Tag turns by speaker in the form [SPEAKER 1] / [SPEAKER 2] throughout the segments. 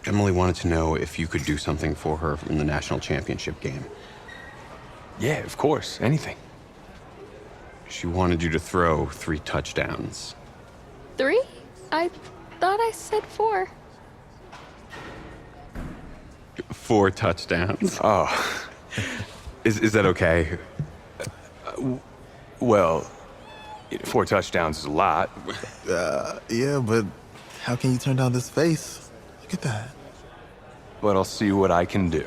[SPEAKER 1] Emily wanted to know if you could do something for her in the national championship game.
[SPEAKER 2] Yeah, of course. Anything.
[SPEAKER 1] She wanted you to throw 3 touchdowns.
[SPEAKER 3] 3? I thought I said 4.
[SPEAKER 1] 4 touchdowns.
[SPEAKER 2] Oh.
[SPEAKER 1] Is that okay?
[SPEAKER 2] Well, 4 touchdowns is a lot.
[SPEAKER 4] Yeah, but how can you turn down this face? Look at that.
[SPEAKER 2] But I'll see what I can do.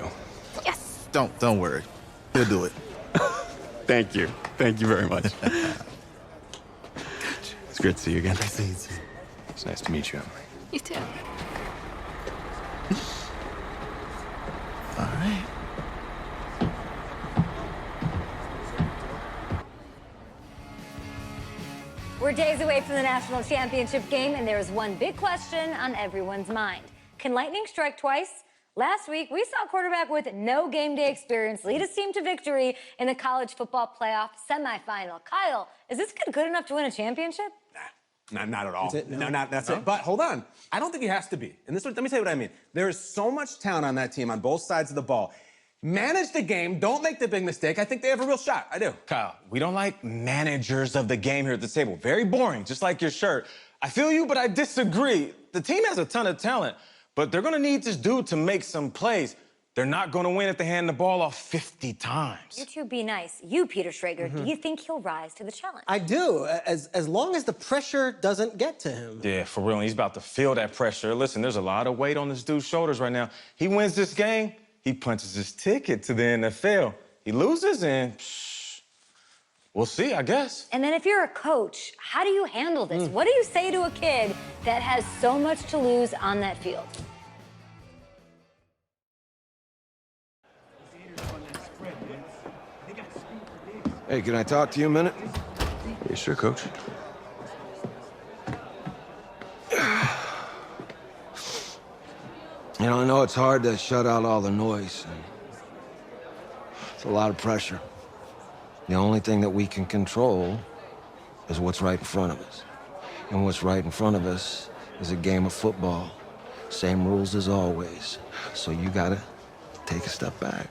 [SPEAKER 3] Yes!
[SPEAKER 4] Don't worry. He'll do it.
[SPEAKER 1] Thank you. Thank you very much. It's great to see you again.
[SPEAKER 4] Nice to see you.
[SPEAKER 2] It's nice to meet you, Emily.
[SPEAKER 3] You too.
[SPEAKER 4] All right.
[SPEAKER 5] We're days away from the national championship game, and there is one big question on everyone's mind. Can lightning strike twice? Last week, we saw a quarterback with no game day experience lead his team to victory in the college football playoff semifinal. Kyle, is this kid good enough to win a championship?
[SPEAKER 6] Nah, not at all.
[SPEAKER 7] That's it? No?
[SPEAKER 6] That's it. But hold on. I don't think he has to be. And let me tell you what I mean. There is so much talent on that team on both sides of the ball. Manage the game. Don't make the big mistake. I think they have a real shot. I do.
[SPEAKER 7] Kyle, we don't like managers of the game here at the table. Very boring, just like your shirt. I feel you, but I disagree. The team has a ton of talent, but they're going to need this dude to make some plays. They're not going to win if they hand the ball off 50 times.
[SPEAKER 5] You two be nice. You, Peter Schrager, do you think he'll rise to the challenge?
[SPEAKER 8] I do, as long as the pressure doesn't get to him.
[SPEAKER 7] Yeah, for real, and he's about to feel that pressure. Listen, there's a lot of weight on this dude's shoulders right now. He wins this game, he punches his ticket to the NFL. He loses, and we'll see, I guess.
[SPEAKER 5] And then if you're a coach, how do you handle this? What do you say to a kid that has so much to lose on that field?
[SPEAKER 9] Hey, can I talk to you a minute?
[SPEAKER 2] Yeah, sure, Coach.
[SPEAKER 9] You know, I know it's hard to shut out all the noise. And it's a lot of pressure. The only thing that we can control is what's right in front of us. And what's right in front of us is a game of football. Same rules as always. So you gotta take a step back.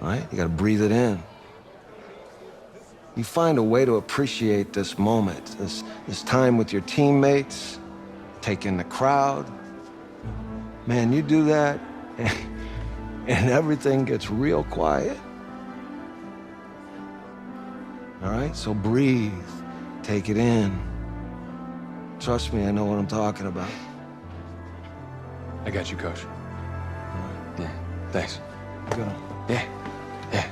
[SPEAKER 9] All right? You gotta breathe it in. You find a way to appreciate this moment, this time with your teammates, take in the crowd. Man, you do that, and everything gets real quiet. All right, so breathe, take it in. Trust me, I know what I'm talking about.
[SPEAKER 2] I got you, Coach. Yeah, thanks.
[SPEAKER 9] Go.
[SPEAKER 2] Yeah, yeah.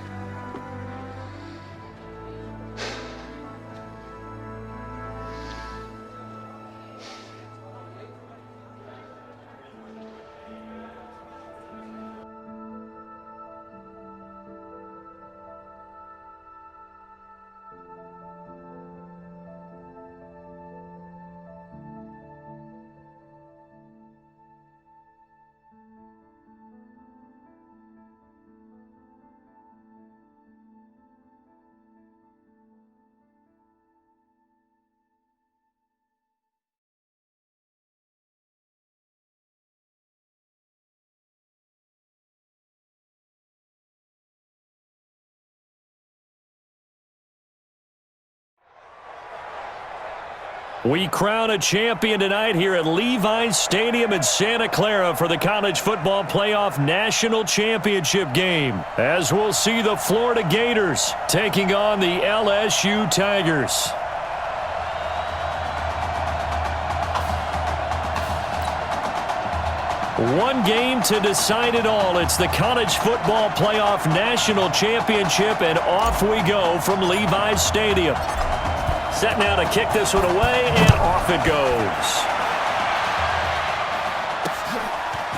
[SPEAKER 10] We crown a champion tonight here at Levi's Stadium in Santa Clara for the College Football Playoff National Championship game, as we'll see the Florida Gators taking on the LSU Tigers. One game to decide it all. It's the College Football Playoff National Championship, and off we go from Levi's Stadium. Set now to kick this one away, and off it goes.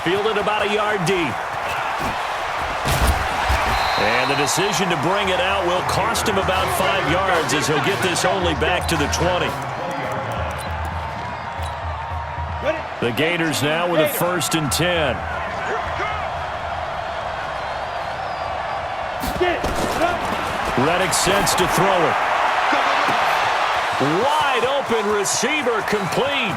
[SPEAKER 10] Fielded about a yard deep. And the decision to bring it out will cost him about 5 yards, as he'll get this only back to the 20. The Gators now with a 1st and 10. Reddick sets to throw it. Wide open receiver complete.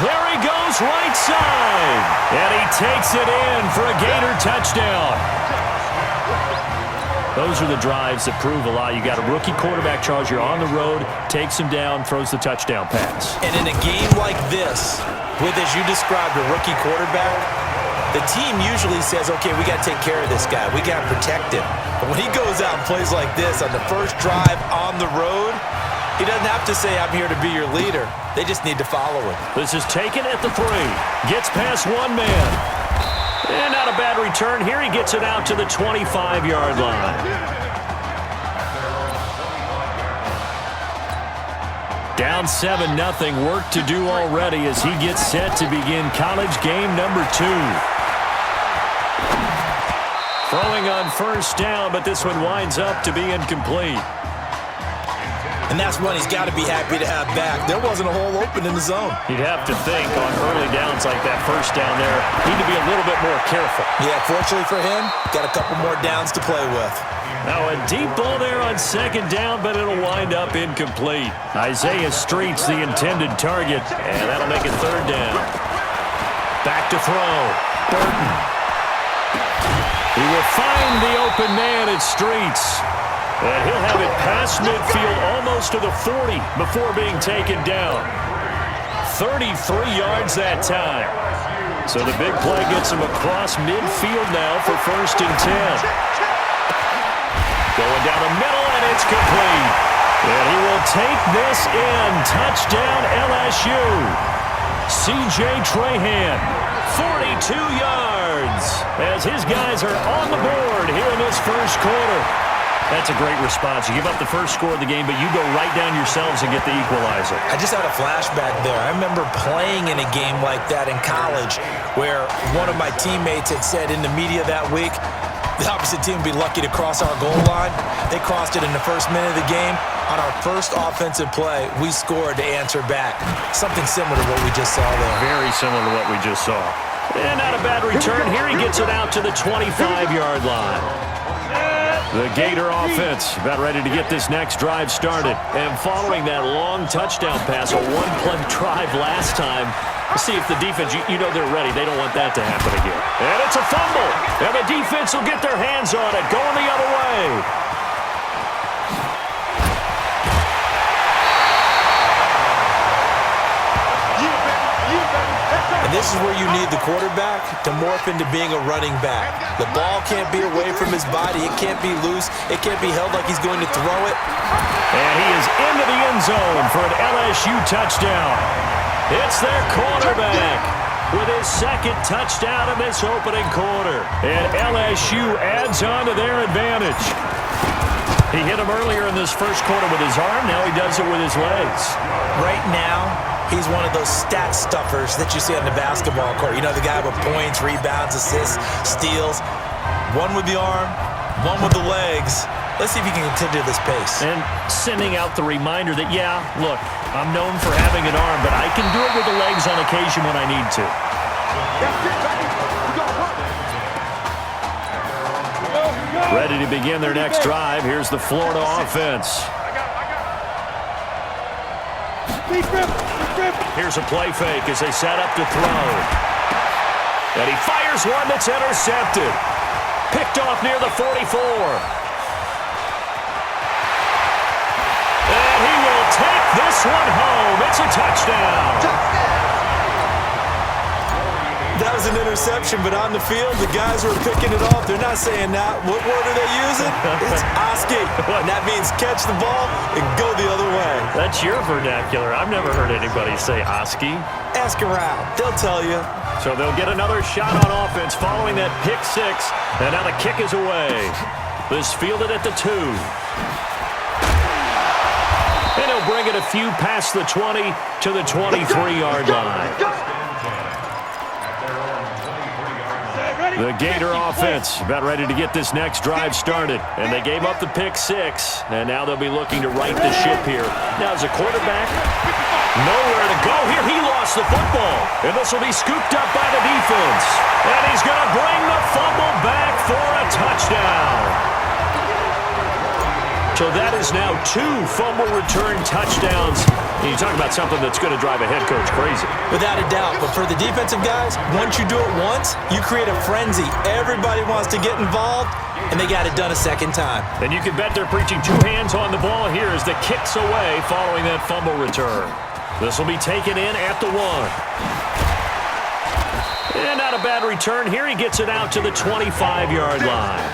[SPEAKER 10] There he goes right side. And he takes it in for a Gator touchdown. Those are the drives that prove a lot. You got a rookie quarterback, Charles. You're on the road, takes him down, throws the touchdown pass.
[SPEAKER 11] And in a game like this, with, as you described, a rookie quarterback, the team usually says, okay, we got to take care of this guy. We got to protect him. But when he goes out and plays like this on the first drive on the road, he doesn't have to say, I'm here to be your leader. They just need to follow him.
[SPEAKER 10] This is taken at the 3. Gets past one man. And not a bad return. Here he gets it out to the 25-yard line. Down 7-0. Work to do already as he gets set to begin college game number 2. Throwing on first down, but this one winds up to be incomplete.
[SPEAKER 11] And that's one he's got to be happy to have back. There wasn't a hole open in the zone.
[SPEAKER 10] You'd have to think on early downs like that first down there, need to be a little bit more careful.
[SPEAKER 11] Yeah, fortunately for him, got a couple more downs to play with.
[SPEAKER 10] Now a deep ball there on second down, but it'll wind up incomplete. Isaiah Street's the intended target, and that'll make it third down. Back to throw. Burton. He will find the open man at Streets. And he'll have it past midfield almost to the 40 before being taken down. 33 yards that time. So the big play gets him across midfield now for 1st and 10. Going down the middle, and it's complete. And he will take this in. Touchdown LSU. C.J. Trahan, 42 yards, as his guys are on the board here in this first quarter. That's a great response. You give up the first score of the game, but you go right down yourselves and get the equalizer.
[SPEAKER 11] I just had a flashback there. I remember playing in a game like that in college where one of my teammates had said in the media that week, the opposite team would be lucky to cross our goal line. They crossed it in the first minute of the game. On our first offensive play, we scored to answer back. Something similar to what we just saw there.
[SPEAKER 10] Very similar to what we just saw. And not a bad return. Here he gets it out to the 25-yard line. The Gator offense about ready to get this next drive started. And following that long touchdown pass, a one-play drive last time, let's see if the defense, you know they're ready. They don't want that to happen again. And it's a fumble. And the defense will get their hands on it, going the other way.
[SPEAKER 11] And this is where you need the quarterback to morph into being a running back. The ball can't be away from his body. It can't be loose. It can't be held like he's going to throw it.
[SPEAKER 10] And he is into the end zone for an LSU touchdown. It's their quarterback with his second touchdown in this opening quarter. And LSU adds on to their advantage. He hit him earlier in this first quarter with his arm. Now he does it with his legs.
[SPEAKER 11] Right now, he's one of those stat stuffers that you see on the basketball court. You know, the guy with points, rebounds, assists, steals. One with the arm, one with the legs. Let's see if he can continue this pace.
[SPEAKER 10] And sending out the reminder that, yeah, look, I'm known for having an arm, but I can do it with the legs on occasion when I need to. Ready to begin their next drive. Here's the Florida offense. Here's a play fake as they set up to throw. And he fires one that's intercepted. Picked off near the 44. And he will take this one home. It's a touchdown.
[SPEAKER 11] That was an interception, but on the field, the guys who are picking it off, they're not saying that. What word are they using? It's Oski. And that means catch the ball and go the other way.
[SPEAKER 10] That's your vernacular. I've never heard anybody say Oski.
[SPEAKER 11] Ask around. They'll tell you.
[SPEAKER 10] So they'll get another shot on offense following that pick six. And now the kick is away. This fielded at the 2. And he'll bring it a few past the 20 to the 23-yard line. The Gator offense about ready to get this next drive started. And they gave up the pick six. And now they'll be looking to right the ship here. Now as a quarterback, nowhere to go here. He lost the football. And this will be scooped up by the defense. And he's going to bring the fumble back for a touchdown. So that is now 2 fumble return touchdowns. And you talk about something that's going to drive a head coach crazy.
[SPEAKER 11] Without a doubt. But for the defensive guys, once you do it once, you create a frenzy. Everybody wants to get involved, and they got it done a second time.
[SPEAKER 10] And you can bet they're preaching 2 hands on the ball here as the kick's away following that fumble return. This will be taken in at the 1. And not a bad return here. He gets it out to the 25-yard line.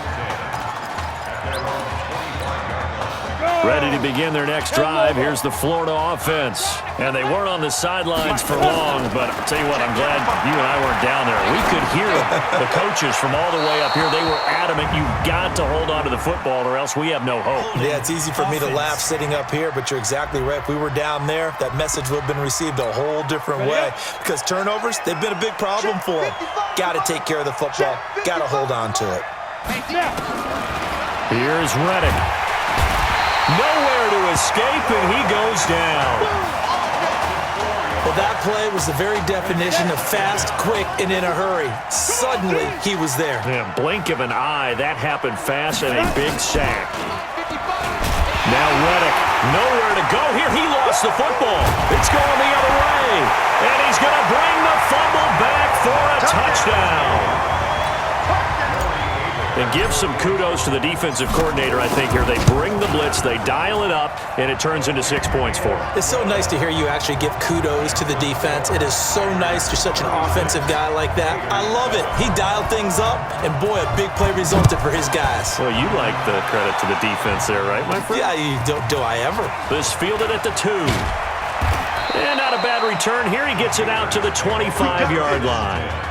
[SPEAKER 10] Ready to begin their next drive. Here's the Florida offense. And they weren't on the sidelines for long, but I'll tell you what, I'm glad you and I weren't down there. We could hear the coaches from all the way up here. They were adamant, you've got to hold on to the football or else we have no hope.
[SPEAKER 11] Yeah, it's easy for me to laugh sitting up here, but you're exactly right. If we were down there, that message would have been received a whole different way. Because turnovers, they've been a big problem for them. Got to take care of the football. Got to hold on to it.
[SPEAKER 10] Here's Reddick. Nowhere to escape, and he goes down.
[SPEAKER 11] Well, that play was the very definition of fast, quick, and in a hurry. Suddenly, he was there.
[SPEAKER 10] Yeah, blink of an eye. That happened fast and a big sack. Now Reddick, nowhere to go here. He lost the football. It's going the other way. And he's going to bring the fumble back for a touchdown. And give some kudos to the defensive coordinator, I think, here. They bring the blitz, they dial it up, and it turns into 6 points for them.
[SPEAKER 11] It's so nice to hear you actually give kudos to the defense. It is so nice. You're such an offensive guy like that. I love it. He dialed things up, and boy, a big play resulted for his guys.
[SPEAKER 10] Well, you like the credit to the defense there, right, my friend?
[SPEAKER 11] Yeah, do I ever?
[SPEAKER 10] This fielded at the 2. And not a bad return here. He gets it out to the 25-yard line.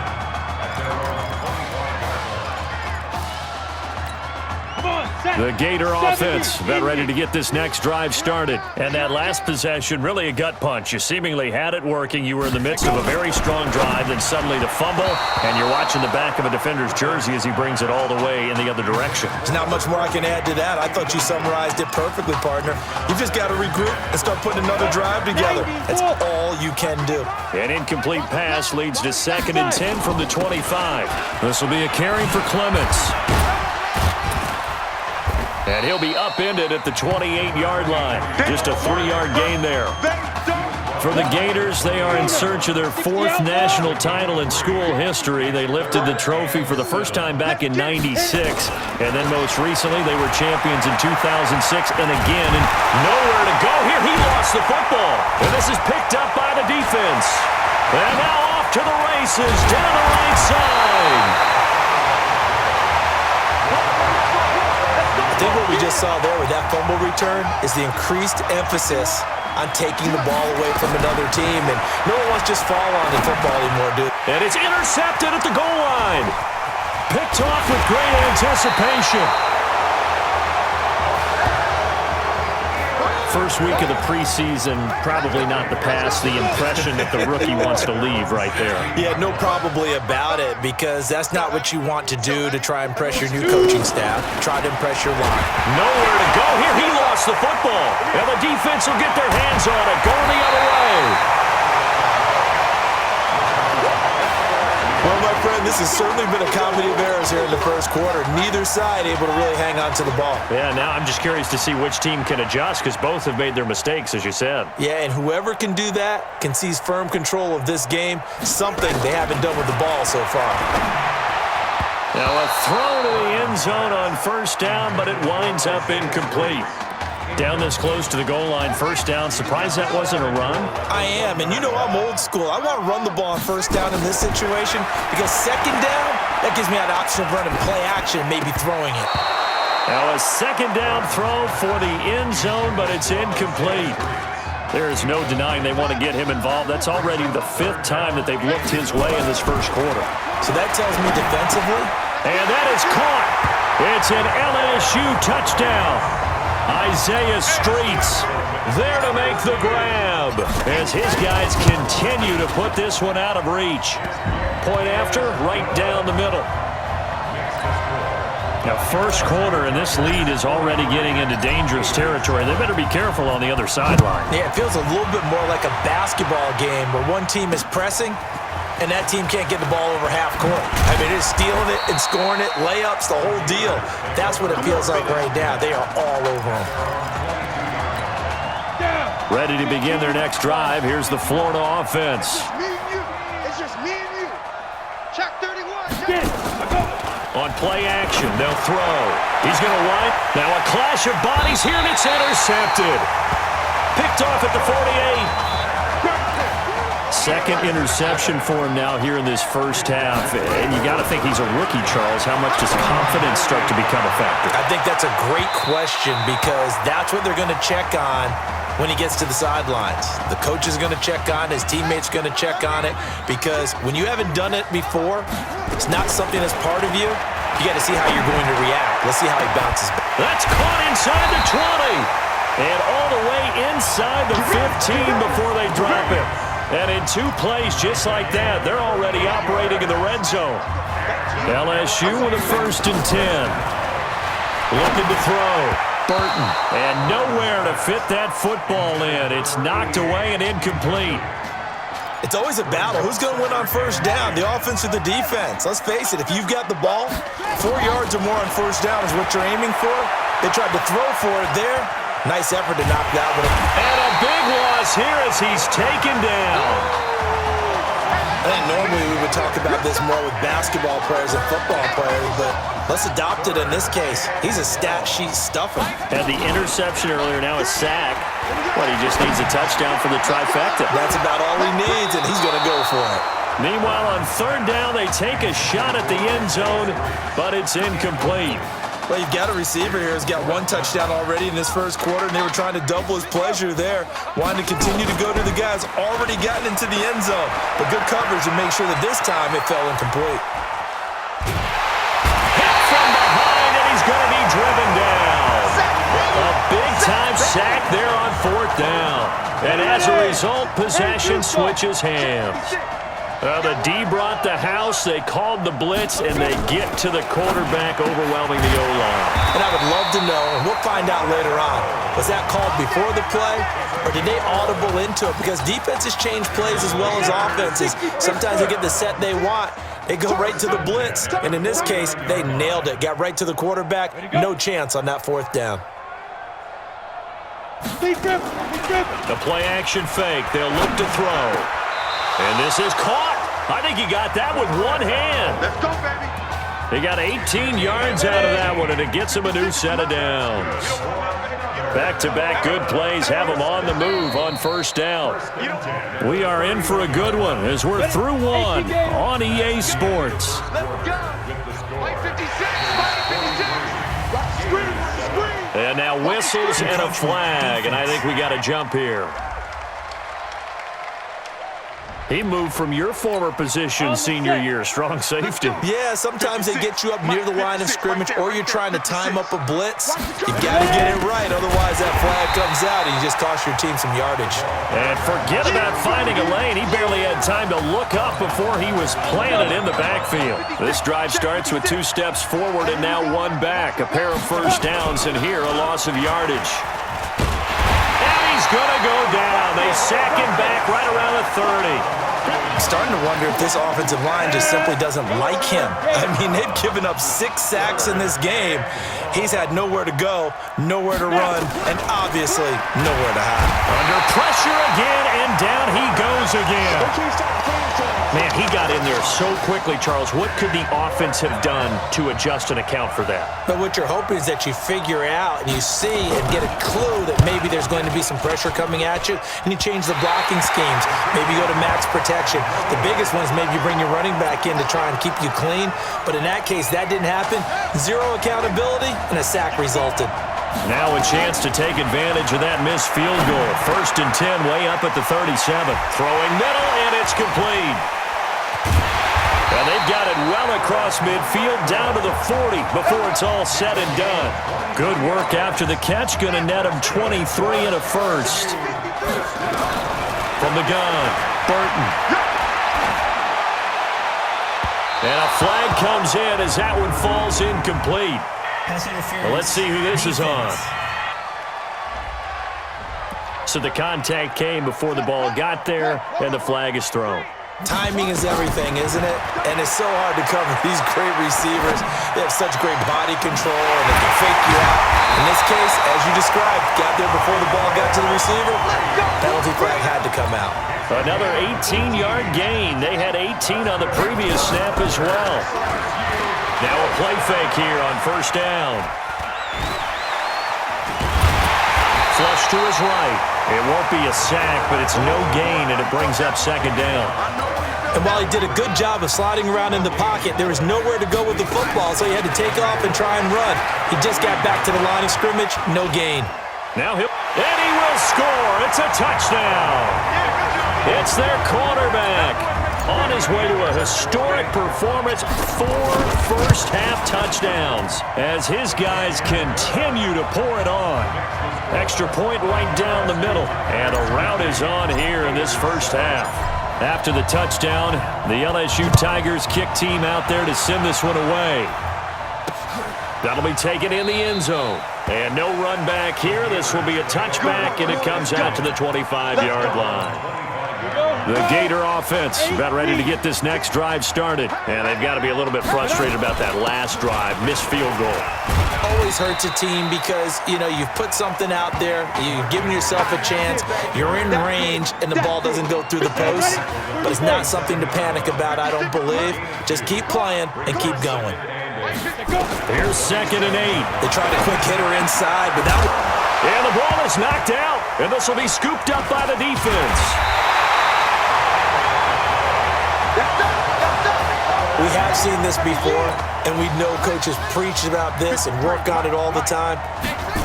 [SPEAKER 10] The Gator offense about ready to get this next drive started. And that last possession, really a gut punch. You seemingly had it working. You were in the midst of a very strong drive, then suddenly the fumble, and you're watching the back of a defender's jersey as he brings it all the way in the other direction.
[SPEAKER 11] There's not much more I can add to that. I thought you summarized it perfectly, partner. You just got to regroup and start putting another drive together. That's all you can do.
[SPEAKER 10] An incomplete pass leads to 2nd and 10 from the 25. This will be a carry for Clements. And he'll be upended at the 28-yard line. Just a 3-yard gain there. For the Gators, they are in search of their 4th national title in school history. They lifted the trophy for the first time back in '96. And then most recently, they were champions in 2006 and again. And nowhere to go here. He lost the football. And this is picked up by the defense. And now off to the races down the right side.
[SPEAKER 11] I think what we just saw there with that fumble return is the increased emphasis on taking the ball away from another team. And no one wants to just fall on in football anymore, dude.
[SPEAKER 10] And it's intercepted at the goal line. Picked off with great anticipation. First week of the preseason, probably not the pass, the impression that the rookie wants to leave right there.
[SPEAKER 11] Yeah, no probably about it, because that's not what you want to do to try and impress your new coaching staff. Try to impress your line.
[SPEAKER 10] Nowhere to go here. He lost the football. And the defense will get their hands on it. Going the other way.
[SPEAKER 11] Well, my friend, this has certainly been a comedy of errors here in the first quarter. Neither side able to really hang on to the ball.
[SPEAKER 10] Yeah, now I'm just curious to see which team can adjust, because both have made their mistakes, as you said.
[SPEAKER 11] Yeah, and whoever can do that can seize firm control of this game, something they haven't done with the ball so far.
[SPEAKER 10] Now a throw to the end zone on first down, but it winds up incomplete. Down this close to the goal line, first down. Surprised that wasn't a run?
[SPEAKER 11] I am, and you know I'm old school. I want to run the ball on first down in this situation because second down, that gives me an option of running play action, maybe throwing it.
[SPEAKER 10] Now a second down throw for the end zone, but it's incomplete. There is no denying they want to get him involved. That's already the 5th time that they've looked his way in this first quarter.
[SPEAKER 11] So that tells me defensively.
[SPEAKER 10] And that is caught. It's an LSU touchdown. Isaiah Streets there to make the grab as his guys continue to put this one out of reach. Point after, right down the middle. Now, first quarter, and this lead is already getting into dangerous territory. They better be careful on the other sideline.
[SPEAKER 11] Yeah, it feels a little bit more like a basketball game where one team is pressing and that team can't get the ball over half court. I mean, it's stealing it and scoring it, layups, the whole deal. That's what it feels like right now. They are all over them.
[SPEAKER 10] Ready to begin their next drive. Here's the Florida offense.
[SPEAKER 12] It's just me and you. Check 31.
[SPEAKER 10] On play action, they'll throw. He's going to run. Now a clash of bodies here, and it's intercepted. Picked off at the 48. Second interception for him now here in this first half. And you got to think he's a rookie, Charles. How much does confidence start to become a factor?
[SPEAKER 11] I think that's a great question because that's what they're going to check on when he gets to the sidelines. The coach is going to check on, his teammates going to check on it, because when you haven't done it before, it's not something that's part of you. You got to see how you're going to react. Let's see how he bounces back.
[SPEAKER 10] That's caught inside the 20. And all the way inside the 15 before they drop it. And in 2 plays just like that, they're already operating in the red zone. LSU with a 1st and 10. Looking to throw. Burton. And nowhere to fit that football in. It's knocked away and incomplete.
[SPEAKER 11] It's always a battle. Who's going to win on first down, the offense or the defense? Let's face it, if you've got the ball, 4 yards or more on first down is what you're aiming for. They tried to throw for it there. Nice effort to knock that one.
[SPEAKER 10] And a big loss here as he's taken down.
[SPEAKER 11] I think normally we would talk about this more with basketball players and football players, but let's adopt it in this case. He's a stat sheet stuffer.
[SPEAKER 10] Had the interception earlier, now a sack. But he just needs a touchdown for the trifecta.
[SPEAKER 11] That's about all he needs, and he's going to go for it.
[SPEAKER 10] Meanwhile, on 3rd down, they take a shot at the end zone, but it's incomplete.
[SPEAKER 11] Well, you've got a receiver here who's got 1 touchdown already in this first quarter, and they were trying to double his pleasure there, wanting to continue to go to the guys already gotten into the end zone. But good coverage to make sure that this time it fell incomplete.
[SPEAKER 10] Hit from behind, and he's going to be driven down. A big-time sack there on 4th down. And as a result, possession switches hands. The D brought the house, they called the blitz, and they get to the quarterback, overwhelming the O-line.
[SPEAKER 11] And I would love to know, and we'll find out later on, was that called before the play, or did they audible into it? Because defenses change plays as well as offenses. Sometimes they get the set they want. They go right to the blitz, and in this case, they nailed it. Got right to the quarterback, no chance on that 4th down.
[SPEAKER 10] The play-action fake, they'll look to throw. And this is caught. I think he got that with one hand.
[SPEAKER 12] Let's go, baby.
[SPEAKER 10] They got 18 yards out of that one, and it gets him a new set of downs. Back-to-back good plays have him on the move on 1st down. We are in for a good one as we're through 1 on EA Sports.
[SPEAKER 12] Let's go. Play 56. Play 56.
[SPEAKER 10] And now whistles and a flag, and I think we got a jump here. He moved from your former position senior year, strong safety.
[SPEAKER 11] Yeah, sometimes they get you up near the line of scrimmage, or you're trying to time up a blitz. You got to get it right, otherwise that flag comes out and you just cost your team some yardage.
[SPEAKER 10] And forget about finding a lane. He barely had time to look up before he was planted in the backfield. This drive starts with 2 steps forward and now 1 back. A pair of first downs, and here a loss of yardage. He's going to go down. They sack him back right around the 30.
[SPEAKER 11] I'm starting to wonder if this offensive line just simply doesn't like him. I mean, they've given up 6 sacks in this game. He's had nowhere to go, nowhere to run, and obviously nowhere to hide.
[SPEAKER 10] Under pressure again, and down he goes again. Man, he got in there so quickly, Charles. What could the offense have done to adjust and account for that?
[SPEAKER 11] But what you're hoping is that you figure out and you see and get a clue that maybe there's going to be some pressure coming at you, and you change the blocking schemes. Maybe go to max protection. The biggest one is maybe you bring your running back in to try and keep you clean. But in that case, that didn't happen. 0 accountability, and a sack resulted.
[SPEAKER 10] Now a chance to take advantage of that missed field goal. 1st and 10, way up at the 37. Throwing middle, and it's complete. And they've got it well across midfield, down to the 40 before it's all said and done. Good work after the catch, going to net him 23 and a first. From the gun, Burton. And a flag comes in as that one falls incomplete. Well, let's see who this is on. So the contact came before the ball got there, and the flag is thrown.
[SPEAKER 11] Timing is everything, isn't it? And it's so hard to cover these great receivers. They have such great body control, and they can fake you out. In this case, as you described, got there before the ball got to the receiver. Penalty flag had to come out.
[SPEAKER 10] Another 18-yard gain. They had 18 on the previous snap as well. Now a play fake here on first down. Flush to his right. It won't be a sack, but it's no gain, and it brings up second down.
[SPEAKER 11] And while he did a good job of sliding around in the pocket, there was nowhere to go with the football, so he had to take off and try and run. He just got back to the line of scrimmage, no gain.
[SPEAKER 10] Now and he will score. It's a touchdown. It's their quarterback on his way to a historic performance. 4 first-half touchdowns as his guys continue to pour it on. Extra point right down the middle, and a rout is on here in this first half. After the touchdown, the LSU Tigers kick team out there to send this one away. That'll be taken in the end zone. And no run back here. This will be a touchback, and it comes out to the 25-yard line. The Gator offense about ready to get this next drive started. And they've got to be a little bit frustrated about that last drive. Missed field goal.
[SPEAKER 11] Always hurts a team because, you know, you've put something out there, you've given yourself a chance, you're in range, and the ball doesn't go through the post. But it's not something to panic about, I don't believe. Just keep playing and keep going.
[SPEAKER 10] Here's 2nd and 8.
[SPEAKER 11] They tried a quick hitter inside, but that was...
[SPEAKER 10] And the ball is knocked out, and this will be scooped up by the defense.
[SPEAKER 11] We have seen this before, and we know coaches preach about this and work on it all the time.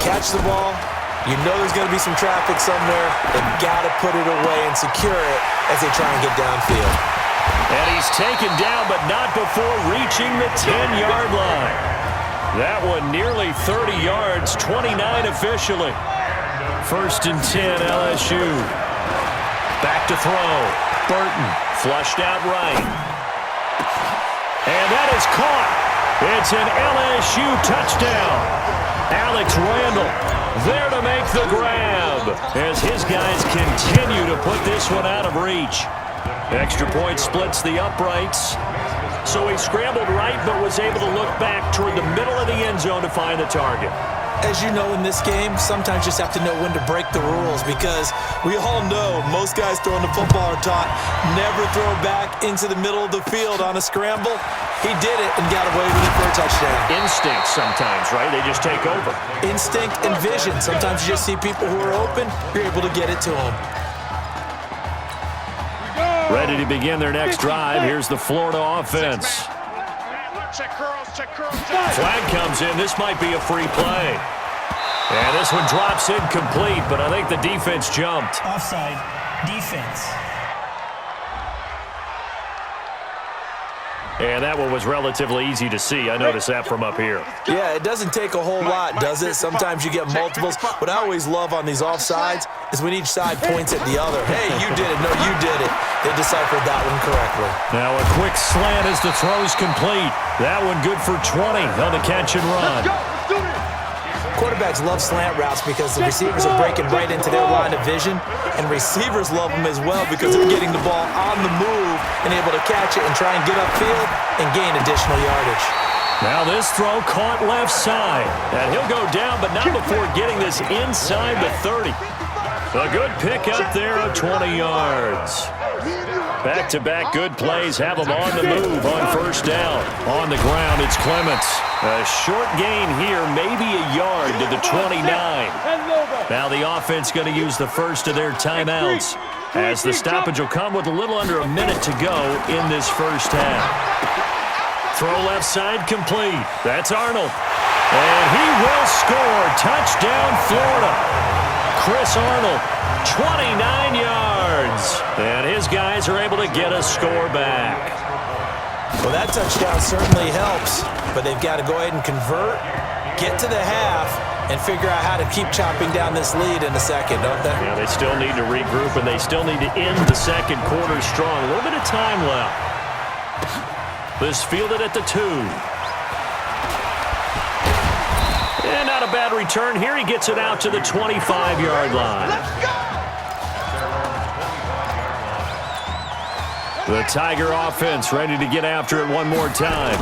[SPEAKER 11] Catch the ball. You know there's going to be some traffic somewhere. They've got to put it away and secure it as they try and get downfield.
[SPEAKER 10] And he's taken down, but not before reaching the 10-yard line. That one nearly 30 yards, 29 officially. 1st and 10, LSU. Back to throw. Burton flushed out right. And that is caught. It's an LSU touchdown. Alex Randall there to make the grab as his guys continue to put this one out of reach. Extra point splits the uprights. So he scrambled right but was able to look back toward the middle of the end zone to find the target.
[SPEAKER 11] As you know, in this game, sometimes you just have to know when to break the rules because we all know most guys throwing the football are taught never throw back into the middle of the field on a scramble. He did it and got away with it for a touchdown.
[SPEAKER 10] Instinct sometimes, right? They just take over.
[SPEAKER 11] Instinct and vision. Sometimes you just see people who are open, you're able to get it to them.
[SPEAKER 10] Ready to begin their next drive. Here's the Florida offense. Flag comes in. This might be a free play. And this one drops incomplete, but I think the defense jumped.
[SPEAKER 13] Offside defense.
[SPEAKER 10] And that one was relatively easy to see. I noticed that from up here.
[SPEAKER 11] Yeah, it doesn't take a whole lot, does it? Sometimes you get multiples. What I always love on these offsides is when each side points at the other. Hey, you did it. No, you did it. They deciphered that one correctly.
[SPEAKER 10] Now a quick slant as the throw's complete. That one good for 20 on the catch and run.
[SPEAKER 11] Quarterbacks love slant routes because the receivers are breaking right into their line of vision, and receivers love them as well because they're getting the ball on the move and able to catch it and try and get upfield and gain additional yardage.
[SPEAKER 10] Now this throw caught left side, and he'll go down, but not before getting this inside the 30. A good pick up there of 20 yards. Back-to-back good plays have them on the move on first down. On the ground, it's Clements. A short gain here, maybe a yard to the 29. Now the offense going to use the first of their timeouts as the stoppage will come with a little under a minute to go in this first half. Throw left side complete. That's Arnold. And he will score. Touchdown, Florida. Chris Arnold, 29 yards. And his guys are able to get a score back.
[SPEAKER 11] Well, that touchdown certainly helps, but they've got to go ahead and convert, get to the half, and figure out how to keep chopping down this lead in the second, don't they?
[SPEAKER 10] Yeah, they still need to regroup, and they still need to end the second quarter strong. A little bit of time left. This fielded at the 2. And not a bad return here. He gets it out to the 25-yard line. The Tiger offense ready to get after it one more time.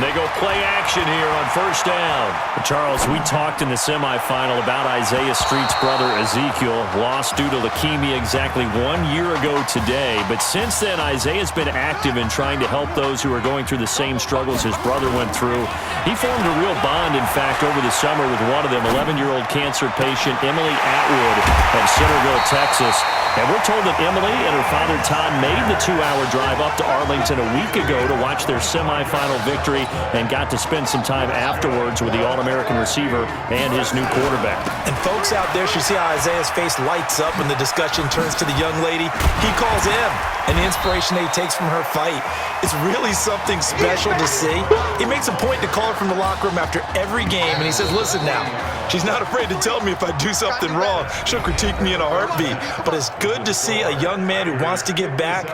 [SPEAKER 10] They go play action here on first down. Charles, we talked in the semifinal about Isaiah Street's brother Ezekiel, lost due to leukemia exactly 1 year ago today. But since then, Isaiah's been active in trying to help those who are going through the same struggles his brother went through. He formed a real bond, in fact, over the summer with one of them, 11-year-old cancer patient Emily Atwood of Centerville, Texas. And we're told that Emily and her father Todd made the 2-hour drive up to Arlington a week ago to watch their semifinal victory and got to spend some time afterwards with the All-American receiver and his new quarterback.
[SPEAKER 11] And folks out there should see how Isaiah's face lights up when the discussion turns to the young lady. He calls him, and the inspiration that he takes from her fight is really something special to see. He makes a point to call her from the locker room after every game, and he says, listen now, she's not afraid to tell me if I do something wrong. She'll critique me in a heartbeat. But it's good to see a young man who wants to give back,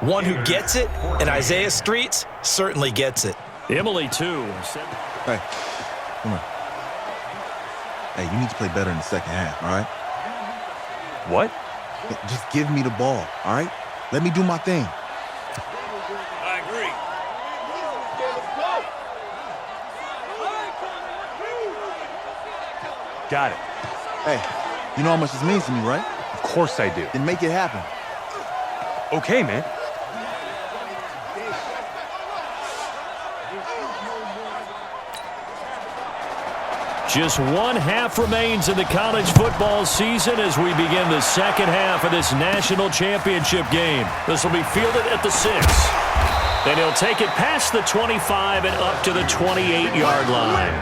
[SPEAKER 11] one who gets it, and Isaiah Streets certainly gets it.
[SPEAKER 10] Emily, too.
[SPEAKER 4] Hey, come on. Hey, you need to play better in the second half, all right?
[SPEAKER 2] What?
[SPEAKER 4] Just give me the ball, all right? Let me do my thing.
[SPEAKER 10] I agree.
[SPEAKER 2] Got it.
[SPEAKER 4] Hey, you know how much this means to me, right?
[SPEAKER 2] Of course I do.
[SPEAKER 4] Then make it happen.
[SPEAKER 2] Okay, man.
[SPEAKER 10] Just one half remains in the college football season as we begin the second half of this national championship game. This will be fielded at the 6. Then he'll take it past the 25 and up to the 28-yard line.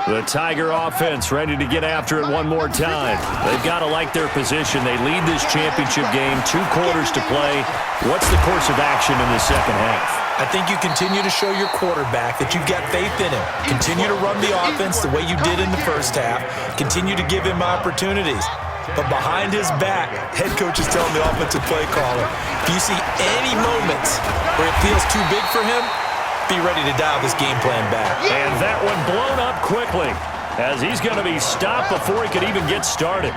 [SPEAKER 10] The Tiger offense ready to get after it one more time. They've got to like their position. They lead this championship game, 2 quarters to play. What's the course of action in the second half?
[SPEAKER 11] I think you continue to show your quarterback that you've got faith in him. Continue to run the offense the way you did in the first half. Continue to give him opportunities. But behind his back, head coach is telling the offensive play caller, if you see any moments where it feels too big for him, be ready to dial this game plan back.
[SPEAKER 10] And that one blown up quickly as he's going to be stopped before he could even get started.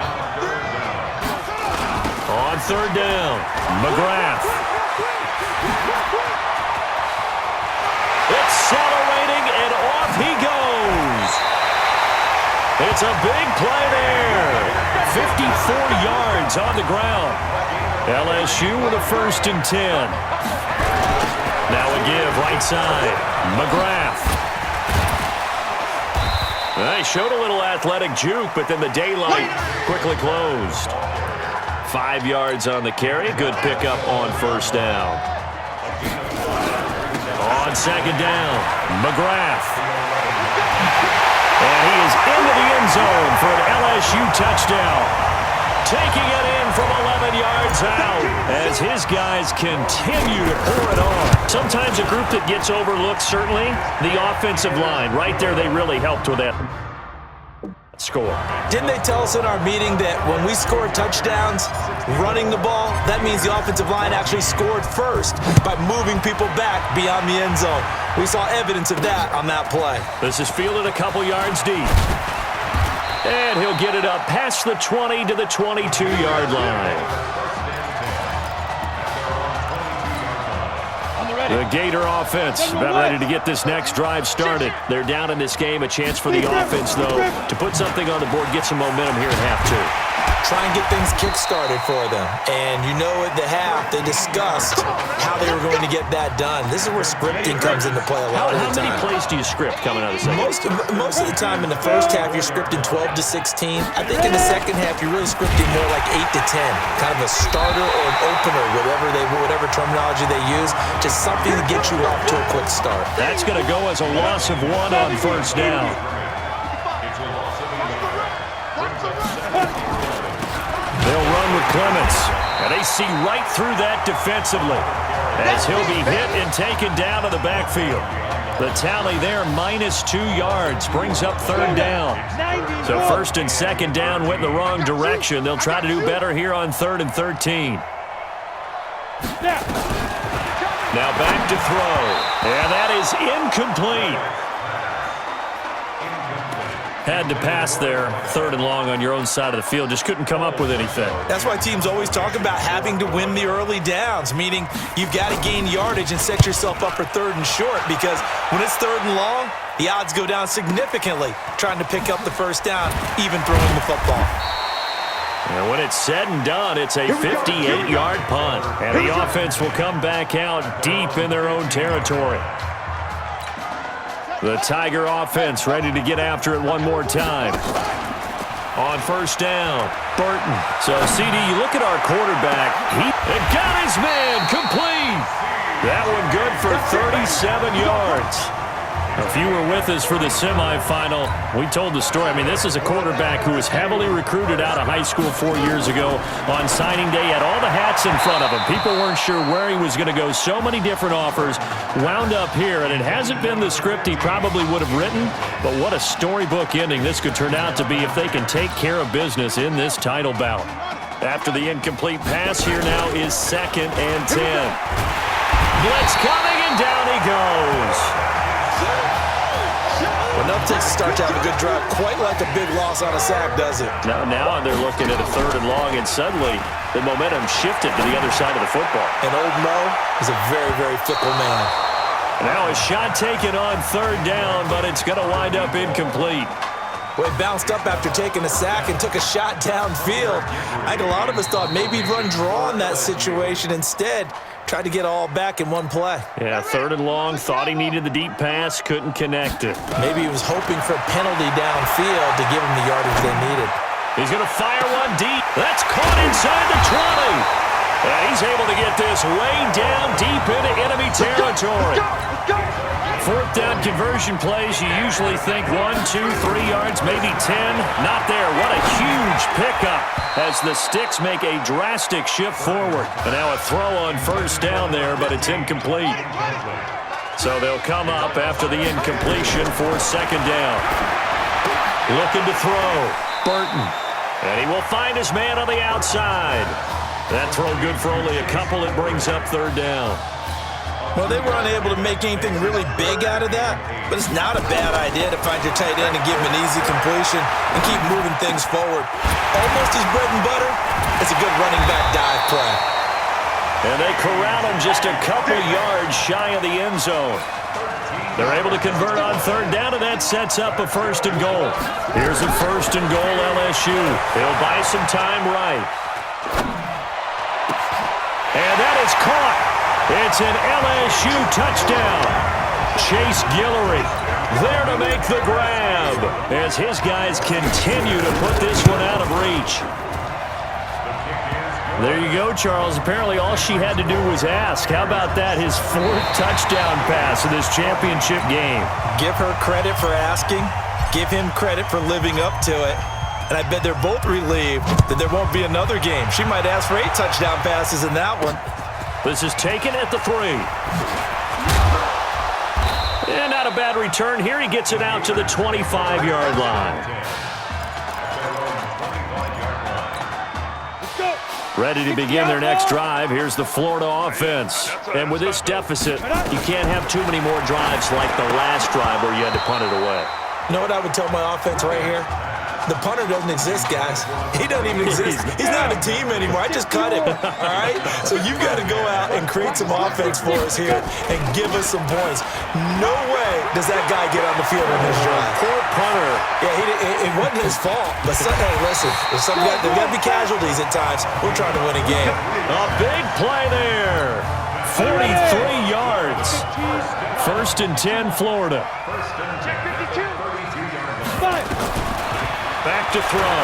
[SPEAKER 10] On third down, McGrath. Accelerating, and off he goes. It's a big play there. 54 yards on the ground. LSU with a 1st and 10. Now a give, right side. McGrath. They showed a little athletic juke, but then the daylight quickly closed. 5 yards on the carry. Good pickup on first down. On second down, McGrath. And he is into the end zone for an LSU touchdown. Taking it in from 11 yards out as his guys continue to pour it on. Sometimes a group that gets overlooked, certainly, the offensive line. Right there, they really helped with that score.
[SPEAKER 11] Didn't they tell us in our meeting that when we score touchdowns running the ball, that means the offensive line actually scored first by moving people back beyond the end zone? We saw evidence of that on that play.
[SPEAKER 10] This is fielded a couple yards deep. And he'll get it up past the 20 to the 22-yard line. The Gator offense about ready to get this next drive started. They're down in this game. A chance for the offense, though, to put something on the board, get some momentum here at half 2.
[SPEAKER 11] Try and get things kick-started for them. And you know at the half, they discussed how they were going to get that done. This is where scripting comes into play a lot of the time.
[SPEAKER 10] How many plays do you script coming out of the second?
[SPEAKER 11] Most of the time in the first half, you're scripting 12 to 16. I think in the second half, you're really scripting more like 8 to 10. Kind of a starter or an opener, whatever terminology they use. Just something to get you off to a quick start.
[SPEAKER 10] That's going to go as a loss of 1 on first down. They'll run with Clements, and they see right through that defensively as he'll be hit and taken down to the backfield. The tally there, -2 yards, brings up third down. So first and second down went in the wrong direction. They'll try to do better here on 3rd and 13. Now back to throw, and that is incomplete. Had to pass there, 3rd and long on your own side of the field. Just couldn't come up with anything.
[SPEAKER 11] That's why teams always talk about having to win the early downs, meaning you've got to gain yardage and set yourself up for 3rd and short, because when it's 3rd and long, the odds go down significantly trying to pick up the first down, even throwing the football.
[SPEAKER 10] And when it's said and done, it's a 58-yard punt. And the offense will come back out deep in their own territory. The Tiger offense ready to get after it one more time. On 1st down, Burton. So, CD, you look at our quarterback. He got his man complete. That one good for 37 yards. If you were with us for the semifinal, we told the story. I mean, this is a quarterback who was heavily recruited out of high school 4 years ago. On signing day, had all the hats in front of him. People weren't sure where he was going to go. So many different offers. Wound up here, and it hasn't been the script he probably would have written, but what a storybook ending this could turn out to be if they can take care of business in this title bout. After the incomplete pass, here now is 2nd and 10. Blitz coming, and down he goes.
[SPEAKER 11] Enough takes to start to have a good drive, quite like a big loss on a sack, does it?
[SPEAKER 10] Now they're looking at a 3rd and long, and suddenly the momentum shifted to the other side of the football.
[SPEAKER 11] And old Mo is a very, very fickle man.
[SPEAKER 10] Now a shot taken on 3rd down, but it's going to wind up incomplete.
[SPEAKER 11] Well, he bounced up after taking a sack and took a shot downfield. I think a lot of us thought maybe he'd run draw in that situation. Instead, tried to get all back in one play.
[SPEAKER 10] Yeah, 3rd and long, thought he needed the deep pass, couldn't connect it.
[SPEAKER 11] Maybe he was hoping for a penalty downfield to give him the yardage they needed.
[SPEAKER 10] He's going to fire one deep. That's caught inside the 20. And he's able to get this way down deep into enemy territory. 4th down conversion plays, you usually think 1, 2, 3 yards, maybe 10. Not there. What a huge pickup as the Sticks make a drastic shift forward. And now a throw on 1st down there, but it's incomplete. So they'll come up after the incompletion for 2nd down. Looking to throw. Burton. And he will find his man on the outside. That throw good for only a couple. It brings up 3rd down.
[SPEAKER 11] Well, they were unable to make anything really big out of that, but it's not a bad idea to find your tight end and give him an easy completion and keep moving things forward. Almost his bread and butter. It's a good running back dive play.
[SPEAKER 10] And they corral him just a couple yards shy of the end zone. They're able to convert on 3rd down, and that sets up a 1st and goal. Here's a 1st and goal, LSU. They'll buy some time right. And that is caught. It's an LSU touchdown. Chase Guillory there to make the grab as his guys continue to put this one out of reach. There you go, Charles. Apparently all she had to do was ask. How about that? His 4th touchdown pass in this championship game.
[SPEAKER 11] Give her credit for asking. Give him credit for living up to it. And I bet they're both relieved that there won't be another game. She might ask for 8 touchdown passes in that one.
[SPEAKER 10] This is taken at the 3. And not a bad return here. He gets it out to the 25-yard line. Ready to begin their next drive. Here's the Florida offense. And with this deficit, you can't have too many more drives like the last drive where you had to punt it away.
[SPEAKER 11] You know what I would tell my offense right here? The punter doesn't exist, guys. He doesn't even exist. He's not a team anymore. I just cut him, all right? So you've got to go out and create some offense for us here and give us some points. No way does that guy get on the field in this drive.
[SPEAKER 10] Poor punter.
[SPEAKER 11] Yeah, it wasn't his fault. But, hey, listen, there's got to be casualties at times. We're trying to win a game.
[SPEAKER 10] A big play there. 43 yards. 1st and 10, Florida. Back to throw.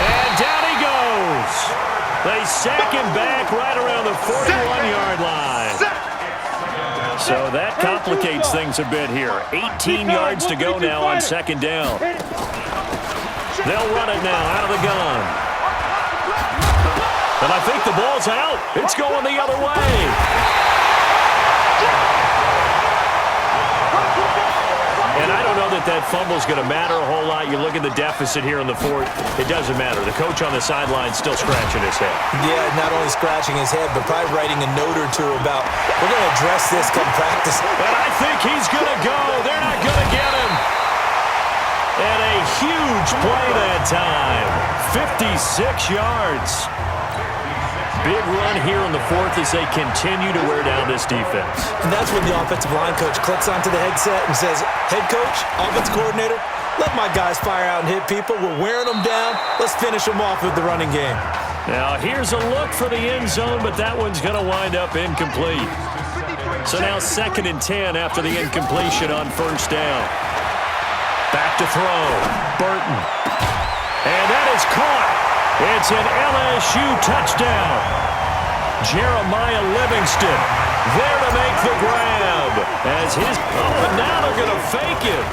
[SPEAKER 10] And down he goes. They sack him back right around the 41-yard line. So that complicates things a bit here. 18 yards to go now on 2nd down. They'll run it now out of the gun. And I think the ball's out. It's going the other way. And I don't know that fumble's going to matter a whole lot. You look at the deficit here in the 4th. It doesn't matter. The coach on the sideline still scratching his head.
[SPEAKER 11] Yeah, not only scratching his head, but probably writing a note or two about, we're going to address this come practice.
[SPEAKER 10] And I think he's going to go. They're not going to get him. And a huge play that time. 56 yards. Big run here in the fourth as they continue to wear down this defense.
[SPEAKER 11] And that's when the offensive line coach clicks onto the headset and says, head coach, offensive coordinator, let my guys fire out and hit people. We're wearing them down. Let's finish them off with the running game.
[SPEAKER 10] Now here's a look for the end zone, but that one's going to wind up incomplete. So now 2nd and 10 after the incompletion on first down. Back to throw. Burton. And that is caught. It's an LSU touchdown. Jeremiah Livingston there to make the grab. As his, and now they're going to fake it.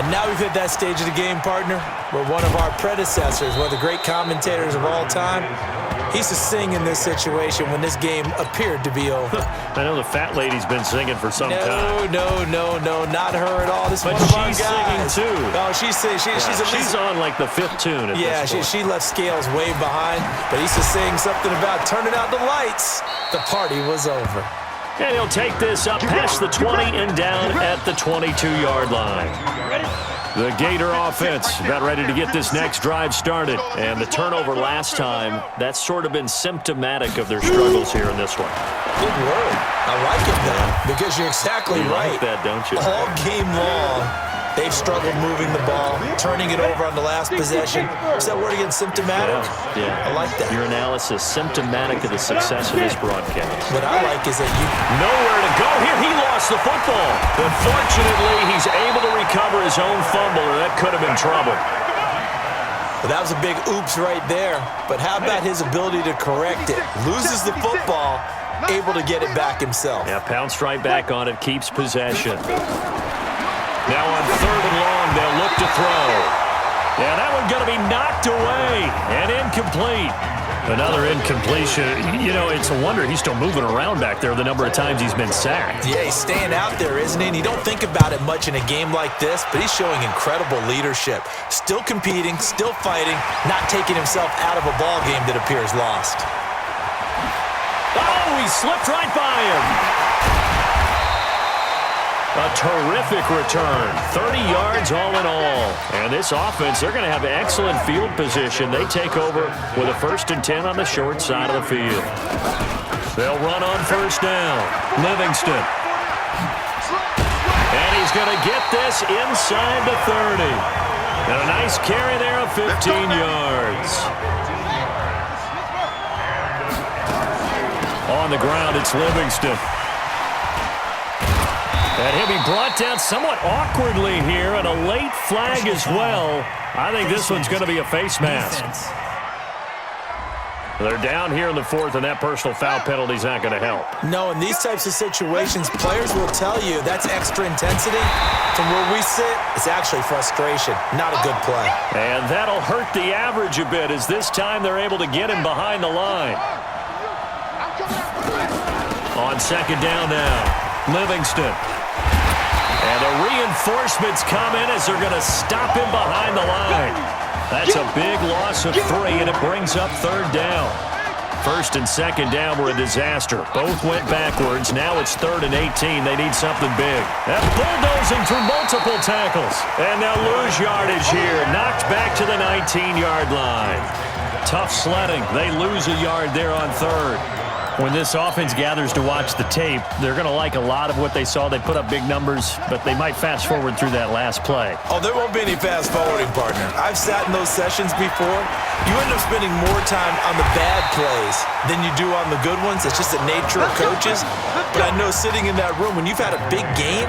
[SPEAKER 11] And now we've hit that stage of the game, partner, where one of our predecessors, one of the great commentators of all time, he used to sing in this situation when this game appeared to be over.
[SPEAKER 10] I know the fat lady's been singing for some time.
[SPEAKER 11] No, not her at all. This is
[SPEAKER 10] but
[SPEAKER 11] one of our
[SPEAKER 10] she's
[SPEAKER 11] guys.
[SPEAKER 10] singing too.
[SPEAKER 11] Oh, she's singing. She's
[SPEAKER 10] on like the 5th tune at this point.
[SPEAKER 11] She left Scales way behind, but he used to sing something about turning out the lights. The party was over.
[SPEAKER 10] And he'll take this up past the 20 and down at the 22-yard line. The Gator offense about ready to get this next drive started. And the turnover last time, that's sort of been symptomatic of their struggles here in this one.
[SPEAKER 11] Good word. I like it, though, because you're exactly right.
[SPEAKER 10] You like that, don't you?
[SPEAKER 11] All game long, they've struggled moving the ball, turning it over on the last possession. Is that word again, symptomatic?
[SPEAKER 10] Yeah.
[SPEAKER 11] I like that.
[SPEAKER 10] Your analysis, symptomatic of the success of this broadcast.
[SPEAKER 11] What I like is that you...
[SPEAKER 10] Nowhere to go here. He lost the football. But fortunately, he's able to recover his own fumble, or that could have been trouble.
[SPEAKER 11] But that was a big oops right there. But how about his ability to correct it? Loses the football, able to get it back himself.
[SPEAKER 10] Yeah, pounced right back on it, keeps possession. Now on 3rd and long, they'll look to throw. Yeah, that one's going to be knocked away and incomplete. Another incompletion. You know, it's a wonder he's still moving around back there the number of times he's been sacked.
[SPEAKER 11] Yeah, he's staying out there, isn't he? And you don't think about it much in a game like this, but he's showing incredible leadership. Still competing, still fighting, not taking himself out of a ball game that appears lost.
[SPEAKER 10] Oh, he slipped right by him. A terrific return. 30 yards all in all. And this offense, they're going to have excellent field position. They take over with a 1st and 10 on the short side of the field. They'll run on first down. Livingston. And he's going to get this inside the 30. And a nice carry there of 15 yards. On the ground, it's Livingston. And he'll be brought down somewhat awkwardly here, and a late flag as well. I think this one's going to be a face mask. They're down here in the 4th, and that personal foul penalty is not going to help.
[SPEAKER 11] No, in these types of situations, players will tell you that's extra intensity. From where we sit, it's actually frustration, not a good play.
[SPEAKER 10] And that'll hurt the average a bit, as this time they're able to get him behind the line. On 2nd down now, Livingston. And the reinforcements come in as they're going to stop him behind the line. That's a big loss of 3, and it brings up 3rd down. 1st and 2nd down were a disaster. Both went backwards. Now it's 3rd and 18. They need something big. That bulldozing through multiple tackles. And they'll lose yardage here. Knocked back to the 19-yard line. Tough sledding. They lose a yard there on 3rd. When this offense gathers to watch the tape, they're going to like a lot of what they saw. They put up big numbers, but they might fast forward through that last play.
[SPEAKER 11] Oh, there won't be any fast forwarding, partner. I've sat in those sessions before. You end up spending more time on the bad plays than you do on the good ones. It's just the nature of coaches. But I know sitting in that room, when you've had a big game,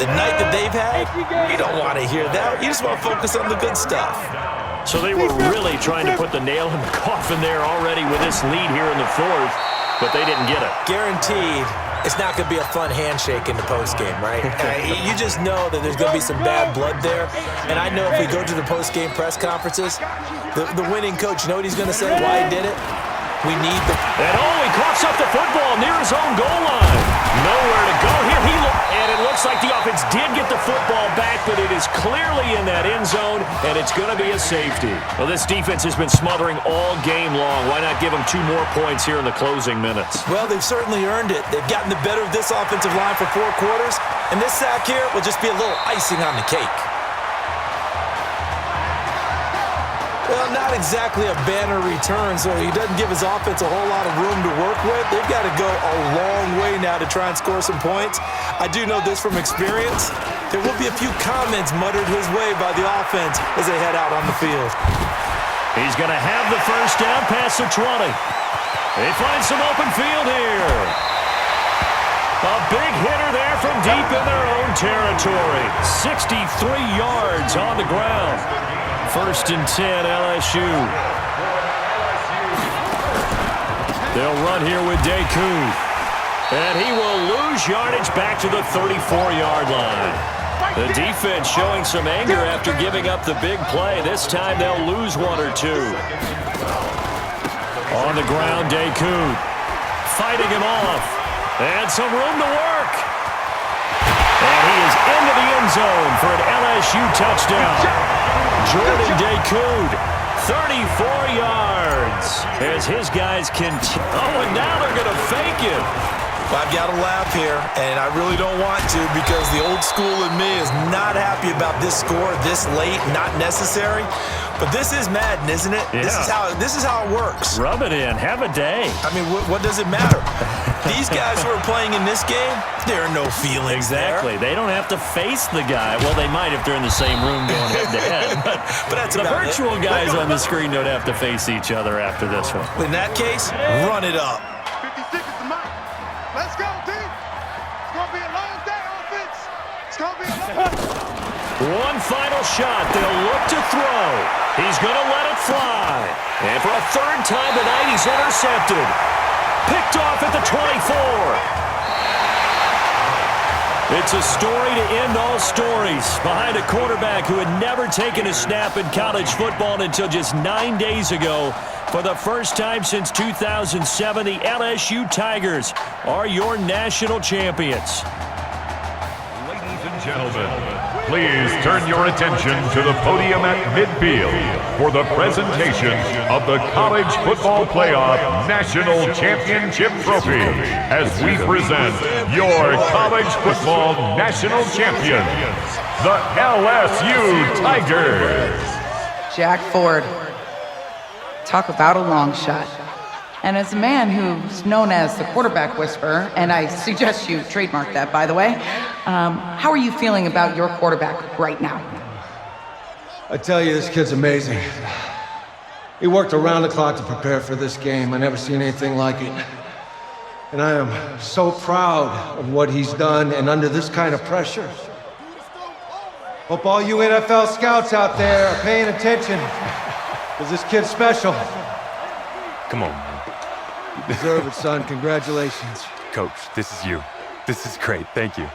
[SPEAKER 11] the night that they've had, you don't want to hear that. You just want to focus on the good stuff.
[SPEAKER 10] So they were really trying to put the nail in the coffin there already with this lead here in the 4th. But they didn't get it.
[SPEAKER 11] Guaranteed, it's not going to be a fun handshake in the postgame, right? You just know that there's going to be some bad blood there. And I know if we go to the postgame press conferences, the winning coach, you know what he's going to say, why he did it? We need the...
[SPEAKER 10] And he coughs up the football near his own goal line. Nowhere to go here. And it looks like the offense did get the football back, but it is clearly in that end zone, and it's going to be a safety. Well, this defense has been smothering all game long. Why not give them 2 more points here in the closing minutes?
[SPEAKER 11] Well, they've certainly earned it. They've gotten the better of this offensive line for 4 quarters, and this sack here will just be a little icing on the cake. Well, not exactly a banner return, so he doesn't give his offense a whole lot of room to work with. They've got to go a long way now to try and score some points. I do know this from experience. There will be a few comments muttered his way by the offense as they head out on the field.
[SPEAKER 10] He's going to have the first down past the 20. They find some open field here. A big hitter there from deep in their own territory. 63 yards on the ground. First and 10, LSU. They'll run here with DeCoud. And he will lose yardage back to the 34-yard line. The defense showing some anger after giving up the big play. This time they'll lose one or two. On the ground, DeCoud. Fighting him off. And some room to work. And he is into the end zone for an LSU touchdown. Jordan DeCoud, 34 yards. As his guys continue. Oh, and now they're going to fake it.
[SPEAKER 11] I've got to laugh here, and I really don't want to because the old school in me is not happy about this score this late, not necessary. But this is Madden, isn't it?
[SPEAKER 10] Yeah.
[SPEAKER 11] This is how it works.
[SPEAKER 10] Rub it in. Have a day.
[SPEAKER 11] I mean, what does it matter? These guys who are playing in this game, there are no feelings
[SPEAKER 10] Exactly.
[SPEAKER 11] there.
[SPEAKER 10] They don't have to face the guy. Well, they might if they're in the same room going head-to-head.
[SPEAKER 11] But that's
[SPEAKER 10] the
[SPEAKER 11] about
[SPEAKER 10] virtual
[SPEAKER 11] it.
[SPEAKER 10] guys on the screen don't have to face each other after this one.
[SPEAKER 11] In that case, run it up.
[SPEAKER 12] 56 is the mark. Let's go, team. It's going to be a long day, offense. It's going to be a long
[SPEAKER 10] One final shot. They'll look to throw. He's going to let it fly. And for a third time tonight, he's intercepted. Picked off at the 24. It's a story to end all stories behind a quarterback who had never taken a snap in college football until just 9 days ago. For the first time since 2007, the LSU Tigers are your national champions.
[SPEAKER 14] Ladies and gentlemen, please turn your attention to the podium at midfield for the presentation of the College Football Playoff National Championship Trophy as we present your college football national champions, the LSU Tigers.
[SPEAKER 15] Jack Ford. Talk about a long shot. And as a man who's known as the quarterback whisperer, and I suggest you trademark that, by the way, how are you feeling about your quarterback right now?
[SPEAKER 9] I tell you, this kid's amazing. He worked around the clock to prepare for this game. I never seen anything like it. And I am so proud of what he's done, and under this kind of pressure. Hope all you NFL scouts out there are paying attention, because this kid's special.
[SPEAKER 2] Come on, man.
[SPEAKER 9] You deserve it, son. Congratulations.
[SPEAKER 2] Coach, this is you. This is great. Thank you.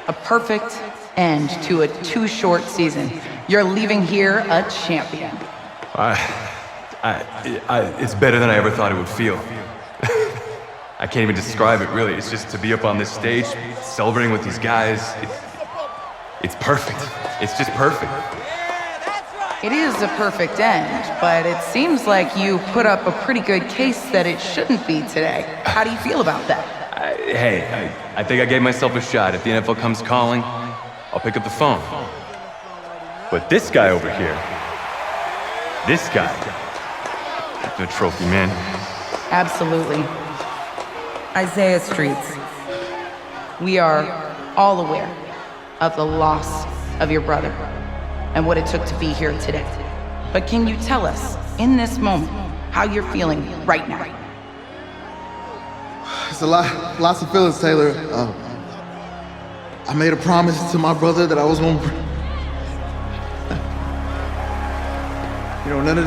[SPEAKER 15] A perfect end to a too short season. You're leaving here a champion.
[SPEAKER 16] It's better than I ever thought it would feel. I can't even describe it, really. It's just to be up on this stage, celebrating with these guys. It's perfect. It's just perfect.
[SPEAKER 15] It is a perfect end, but it seems like you put up a pretty good case that it shouldn't be today. How do you feel about that?
[SPEAKER 16] I think I gave myself a shot. If the NFL comes calling, I'll pick up the phone. But this guy over here, this guy, the trophy, man.
[SPEAKER 15] Absolutely. Isaiah Streets, we are all aware of the loss of your brother and what it took to be here today. But can you tell us, in this moment, how you're feeling right now?
[SPEAKER 17] It's lots of feelings, Taylor. I made a promise to my brother that I was gonna, none of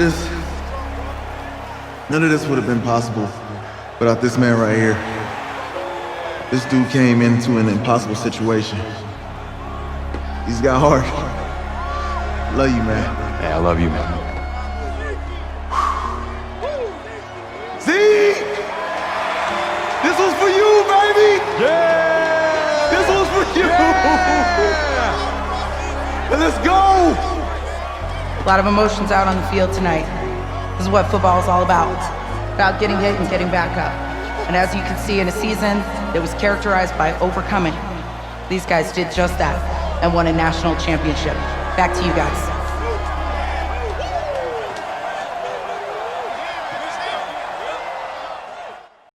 [SPEAKER 17] this would have been possible without this man right here. This dude came into an impossible situation. He's got heart. Love you, man.
[SPEAKER 16] Hey, I love you, man.
[SPEAKER 17] See? This was for you, baby! Yeah! This was for you! Yeah! And let's go!
[SPEAKER 15] A lot of emotions out on the field tonight. This is what football is all about. About getting hit and getting back up. And as you can see, in a season that was characterized by overcoming, these guys did just that and won a national championship. Back to you guys.